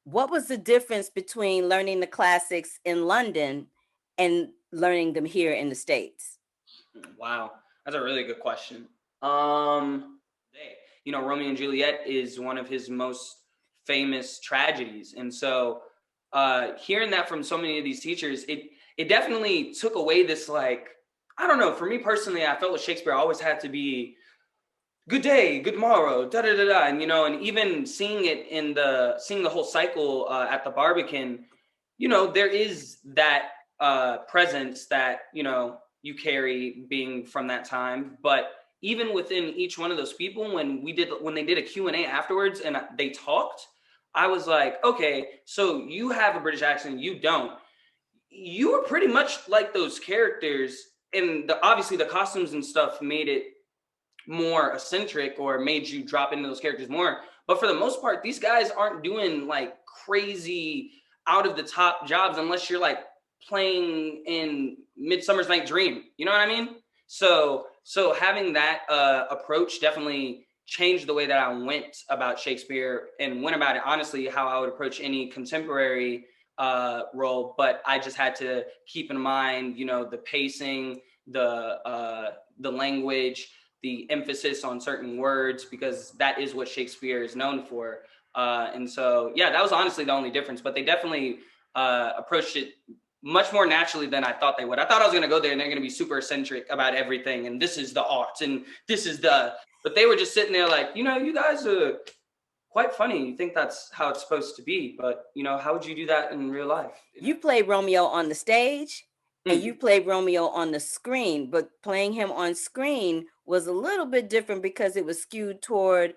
What was the difference between learning the classics in London and learning them here in the States? Wow, that's a really good question. They, Romeo and Juliet is one of his most famous tragedies, and so hearing that from so many of these teachers, it definitely took away this, like, I don't know. For me personally, I felt with Shakespeare always had to be good day, good morrow, da da da da, and and even seeing the whole cycle at the Barbican, there is that presence that you carry being from that time. But even within each one of those people, when they did a Q&A afterwards and they talked, I was like, okay, so you have a British accent, you don't. You were pretty much like those characters, and obviously the costumes and stuff made it more eccentric or made you drop into those characters more. But for the most part, these guys aren't doing like crazy out of the top jobs unless you're like playing in Midsummer's Night Dream. You know what I mean? So having that approach definitely changed the way that I went about Shakespeare and went about it, honestly, how I would approach any contemporary role. But I just had to keep in mind, the pacing, the language, the emphasis on certain words, because that is what Shakespeare is known for. And so, yeah, that was honestly the only difference. But they definitely approached it much more naturally than I thought they would. I thought I was going to go there and they're going to be super eccentric about everything, and this is the art, and this is the. But they were just sitting there like, you guys are quite funny. You think that's how it's supposed to be, but how would you do that in real life? You played Romeo on the stage and you Mm. played Romeo on the screen, but playing him on screen was a little bit different because it was skewed toward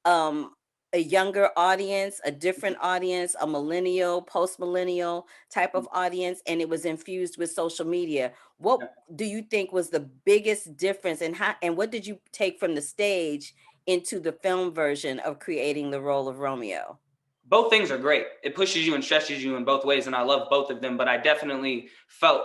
um, a younger audience, a different audience, a millennial, post millennial type of audience, and it was infused with social media. What do you think was the biggest difference, and what did you take from the stage into the film version of creating the role of Romeo? Both things are great. It pushes you and stretches you in both ways, and I love both of them. But I definitely felt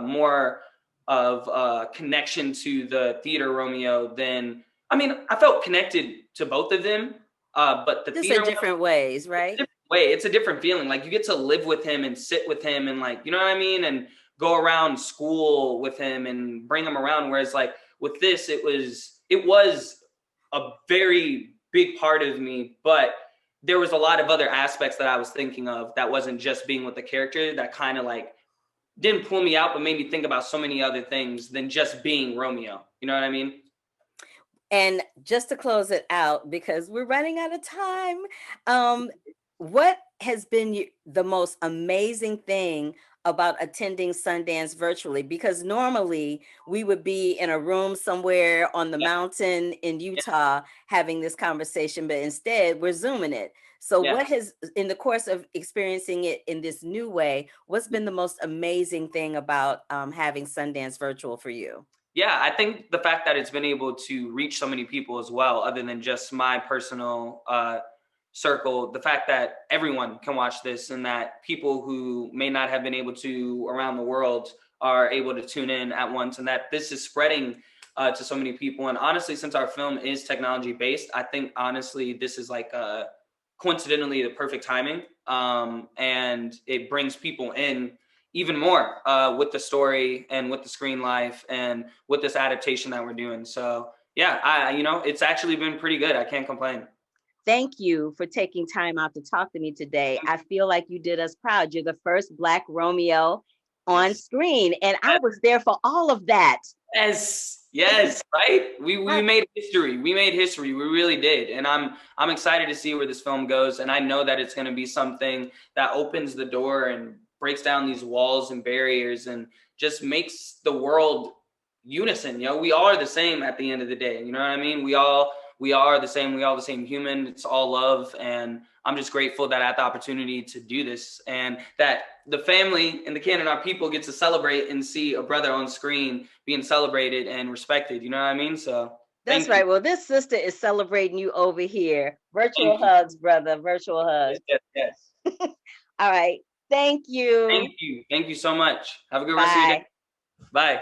more of a connection to the theater Romeo than, I mean, I felt connected to both of them. But the Just in theater one, different ways, it's a right? different way. It's a different feeling. Like you get to live with him and sit with him, and, like, you know what I mean, and go around school with him and bring him around. Whereas like with this, it was a very big part of me, but there was a lot of other aspects that I was thinking of that wasn't just being with the character that kind of like didn't pull me out, but made me think about so many other things than just being Romeo. You know what I mean? And just to close it out, because we're running out of time, um, what has been the most amazing thing about attending Sundance virtually? Because normally we would be in a room somewhere on the Yeah, mountain in yeah, Utah having this conversation, but instead we're Zooming it. So, yeah. what has, in the course of experiencing it in this new way, what's been the most amazing thing about having Sundance virtual for you? Yeah, I think the fact that it's been able to reach so many people as well, other than just my personal circle, the fact that everyone can watch this and that people who may not have been able to around the world are able to tune in at once, and that this is spreading to so many people. And honestly, since our film is technology based, I think honestly this is like coincidentally the perfect timing, and it brings people in even more with the story and with the screen life and with this adaptation that we're doing. So yeah, it's actually been pretty good. I can't complain. Thank you for taking time out to talk to me today. I feel like you did us proud. You're the first Black Romeo on Yes, screen, and I was there for all of that. yes, yes. Right. We I- made history. We made history. We really did. And I'm excited to see where this film goes. And I know that it's going to be something that opens the door and breaks down these walls and barriers and just makes the world unison. We all are the same at the end of the day. You know what I mean? We are the same. We all the same human. It's all love. And I'm just grateful that I had the opportunity to do this, and that the family and the Canada people get to celebrate and see a brother on screen being celebrated and respected. You know what I mean? So That's thank you. right. Well, this sister is celebrating you over here. Virtual Thank you. hugs, brother. Virtual Yes, hugs. yes, yes. All right. Thank you. Thank you. Thank you so much. Have a good rest of your day. Bye. Bye.